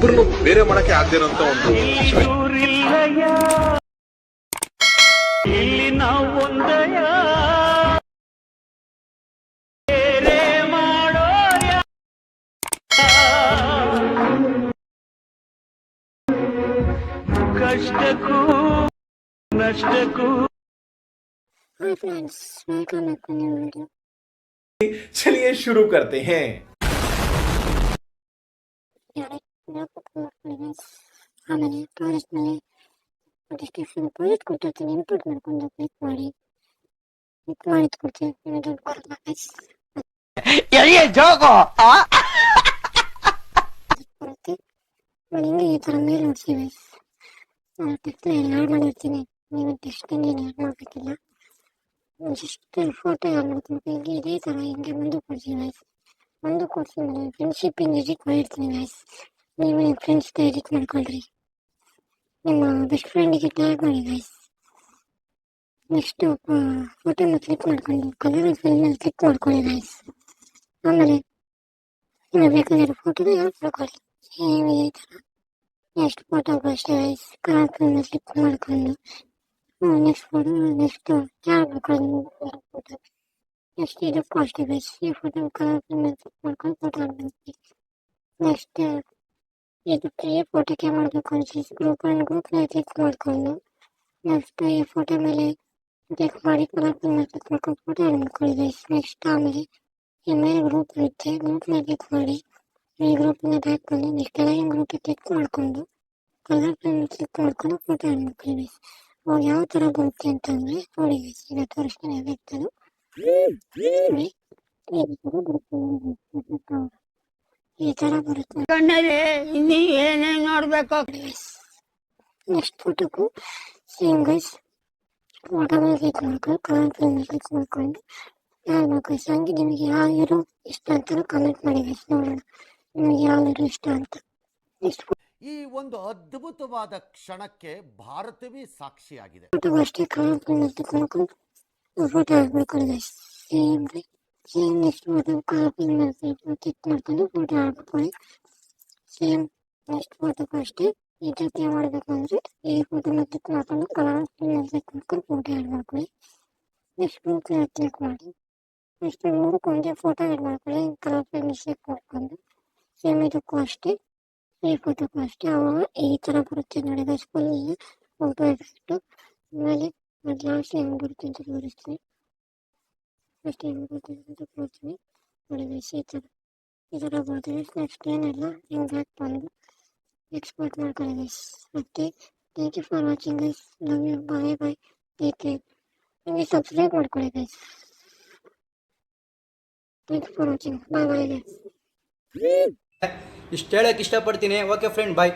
ಇಬ್ಬರನ್ನು ಬೇರೆ ಮಾಡಕ್ಕೆ ಆಗದಿರೋಂತ ಒಂದು कष्टकू नष्टकू। Hi friends, welcome back to new video. चलिए शुरू करते हैं। ಆಮೇಲೆ ಪ್ರಾಜೆಕ್ಟ್ ಮೇಲೆ ಡಿಸ್ಕ್ರಿಪ್ಷನ್ ಪ್ರಾಜೆಕ್ಟ್ ಕೊಟ್ಟಿರ್ತೀನಿ, ಇನ್ಪುಟ್ ಮಾಡ್ಕೊಂಡು ಕ್ಲಿಕ್ ಮಾಡಿದ್ ಕೊಡ್ತೀನಿ. ನಿಮಗೆ ದುಡ್ಡು ಬರಲ್ಲ ಗೈಸ್, ಬರುತ್ತೆ. ನಾನು ಹಿಂಗೆ ಈ ಥರ ಮೇಲ್ ನೋಡ್ಸಿ ಗೈಸ್, ನಾನು ಟೆಕ್ಸ್ಟ್ ಆ್ಯಡ್ ಮಾಡಿರ್ತೀನಿ. ನೀವು ಟೆಕ್ಸ್ಟ್ ಆ್ಯಡ್ ಮಾಡಬೇಕಿಲ್ಲ, ಜಸ್ಟ್ ಫೋಟೋ ಆ್ಯಡ್ ಮಾಡ್ಕೊಳ್ಬೇಕು. ಇದೇ ಥರ ಹಿಂಗೆ ಮುಂದೆ ಕೊಡ್ತೀನಿ ಗೈಸ್. ಒಂದು ಕೊಡ್ಸಿ ಮೇಲೆ ಫ್ರೆಂಡ್ಶಿಪ್ಪಿಂಗ್ ಎಡಿಟ್ ಮಾಡಿರ್ತೀನಿ ಗೈಸ್. ನೀವು ನಿಮ್ಮ ಫ್ರೆಂಡ್ಸ್ಗೆ ಎಡಿಟ್ ಮಾಡ್ಕೊಳ್ರಿ, ನಿಮ್ಮ ಬೆಸ್ಟ್ ಫ್ರೆಂಡಿಗೆ ಟ್ಯಾಗ್ ಮಾಡಿ ಗೈಸ್. ನೆಕ್ಸ್ಟ್ ಫೋಟೋನ ಕ್ಲಿಕ್ ಮಾಡ್ಕೊಂಡು ಕಲರ್ ಫಿಲ್ಮಲ್ಲಿ ಕ್ಲಿಕ್ ಮಾಡ್ಕೊಳ್ಳಿ ಗೈಸ್. ಆಮೇಲೆ ನಿಮಗೆ ಬೇಕಾಗಿರೋ ಫೋಟೋನ ಯಾವ್ದು ಮಾಡ್ಕೊಳ್ಳಿ, ಸೇಮ್ ಇದೇ ಥರ ನೆಕ್ಸ್ಟ್ ಫೋಟೋಗೂ ಅಷ್ಟೇ ಗೈಸ್. ಕಲರ್ ಫಿಲ್ಮಲ್ಲಿ ಕ್ಲಿಕ್ ಮಾಡ್ಕೊಂಡು ನೆಕ್ಸ್ಟ್ ಫೋಟೋ ನೆಕ್ಸ್ಟ್ ಯಾರು ಮಾಡ್ಕೊಂಡು ಫೋಟೋ ನೆಕ್ಸ್ಟ್ ಇದಕ್ಕೂ ಅಷ್ಟೇ ಗೈಸ್. ಈ ಫೋಟೋ ಕಲರ್ ಫಿಲ್ಮಲ್ಲಿ ಕ್ಲಿಕ್ ಮಾಡ್ಕೊಂಡು ಫೋಟೋ ಹಾಕ್ಬೇಕು. ನೆಕ್ಸ್ಟ್ ಇದಕ್ಕೆ ಫೋಟೋಕ್ಕೆ ಮಾಡಬೇಕು ಅನ್ಸಿ ಗ್ರೂಪ್ನಲ್ಲಿ ಕ್ಲಿಕ್ ಮಾಡಿಕೊಂಡು ನೆಕ್ಸ್ಟ್ ಈ ಫೋಟೋ ಮೇಲೆ ಕ್ಲಿಕ್ ಮಾಡಿ ಕಲರ್ ಮೇಲೆ ಕ್ಲಿಕ್ ಮಾಡ್ಕೊಂಡು ಫೋಟೋ ಆ್ಯಡ್ ಮಾಡ್ಕೊಳ್ಳಿ ಗೈಸ್. ನೆಕ್ಸ್ಟ್ ಆಮೇಲೆ ಈ ಮೇಲೆ ಗ್ರೂಪ್ ಇರುತ್ತೆ, ಗ್ರೂಪ್ನಲ್ಲಿ ಕ್ಲಿಕ್ ಮಾಡಿ ಈ ಗ್ರೂಪಿಂದ ಬ್ಯಾಕ್ ಬಂದು ನೆಕ್ಸ್ಟ್ ಕೆಳಗಿನ ಗ್ರೂಪಿಗೆ ಕ್ಲಿಕ್ ಮಾಡಿಕೊಂಡು ಕಲರ್ ಮೇಲೆ ಕ್ಲಿಕ್ ಮಾಡ್ಕೊಂಡು ಫೋಟೋ ಆ್ಯಡ್ ಮಾಡ್ಕೊಳ್ಳಿ ಗೈಸ್. ಅವಾಗ ಯಾವ ಥರ ಬರುತ್ತೆ ಅಂತಂದರೆ ನೋಡಿ ಗೈಸ್, ಈಗ ತೋರಿಸ್ತೀನಿ ಎಫೆಕ್ಟನ್ನು. ಈ ಥರ ಬರುತ್ತೆ. ನೋಡ್ಬೇಕು ನೆಕ್ಸ್ಟ್ ಫೋಟೋಕ್ಕೂ ಸೇಮ್ ಗೈಸ್, ಫೋಟೋ ಮೇಲೆ ಕ್ಲಿಕ್ ಮಾಡ್ಕೊಂಡು ಕಲರ್ ಫಿಲ್ಮ್ ಕ್ಲಿಕ್ ಮಾಡ್ಕೊಂಡು ಯಾರು ಬೇಕು ಹಂಗೆ ನಿಮಗೆ ಯಾವ ಹೀರೋ ಇಷ್ಟ ಅಂತ ಕಮೆಂಟ್ ಮಾಡಿ ಗೈಸ್, ನೋಡೋಣ ನಿಮಗೆ ಯಾವ ಹೀರೋ ಇಷ್ಟ ಅಂತ. ನೆಕ್ಸ್ಟ್ ಈ ಒಂದು ಅದ್ಭುತವಾದ ಕ್ಷಣಕ್ಕೆ ಭಾರತವೇ ಸಾಕ್ಷಿಯಾಗಿದೆ. ಫೋಟೋಗೂ ಅಷ್ಟೇ ಕಲರ್ ಫಿಲ್ಮ್ ಕ್ಲಿಕ್ ಮಾಡ್ಕೊಂಡು ಫೋಟೋ ಹಾಕ್ಬೇಕು guys. Same same next photo colour film click ಮಾಡ್ಕೊಂಡು ಫೋಟೋ ಹಾಕ್ಕೊಳ್ಳಿ. ಸೇಮ್ ನೆಕ್ಸ್ಟ್ ಫೋಟೋಗೂ ಅಷ್ಟೇ ಇದಕ್ಕೆ ಮಾಡಬೇಕು ಅಂದರೆ ಈ ಫೋಟೋನ ಕ್ಲಿಕ್ ಮಾಡ್ಕೊಂಡು ಕಲರ್ ಫಿಲ್ಮ್ ಕ್ಲಿಕ್ ಮಾಡ್ಕೊಂಡು ಫೋಟೋ ಆ್ಯಡ್ ಮಾಡ್ಕೊಳ್ಳಿ. ನೆಕ್ಸ್ಟ್ ಗ್ರೂಪ್ ಕ್ಲಿಕ್ ಮಾಡಿ ನೆಕ್ಸ್ಟ್ ಮೂರಕ್ಕೂ ಒಂದೇ ಫೋಟೋ ಆ್ಯಡ್ ಮಾಡ್ಕೊಳ್ಳಿ. ಕಲರ್ ಫಿಲ್ಮ್ ಕ್ಲಿಕ್ ಮಾಡ್ಕೊಂಡು ಸೇಮ್ ಇದಕ್ಕೂ ಅಷ್ಟೇ ಈ ಫೋಟೋಕ್ಕೂ ಅಷ್ಟೇ. ಅವಾಗ ಈ ಥರ ಬರುತ್ತೆ ನೋಡಿ ಗೈಸ್, ಫುಲ್ ಫೋಟೋ ಎಫೆಕ್ಟು. ಆಮೇಲೆ ಅದು ಲಾಸ್ಟ್ ಹೆಂಗೆ ಬರುತ್ತೆ ಅಂತ ತೋರಿಸ್ತೀನಿ, ಫಸ್ಟ್ ಹೆಂಗೆ ಬರುತ್ತೆ ಅಂತ ತೋರಿಸ್ತೀನಿ ನೋಡಿ ಗೈಸ್. ಈ ಥರ ಬರುತ್ತೆ ಗೈಸ್. ನೆಕ್ಸ್ಟ್ ಏನೆಲ್ಲ ಹಿಂಗೆ ಬ್ಯಾಕ್ ಬಂದು ಎಕ್ಸ್ಪೋರ್ಟ್ ಮಾಡ್ಕೊಳ್ಳಿ ಗೈಸ್. ಮತ್ತೆ thank you for watching guys, love you, bye bye, take care. ನಿಮಗೆ ಸಬ್ಸ್ಕ್ರೈಬ್ ಮಾಡ್ಕೊಳ್ಳಿ guys. Thank you for watching, bye bye guys. ಇಷ್ಟು ಹೇಳಕ್ಕೆ ಇಷ್ಟಪಡ್ತೀನಿ. ಓಕೆ ಫ್ರೆಂಡ್, ಬಾಯ್.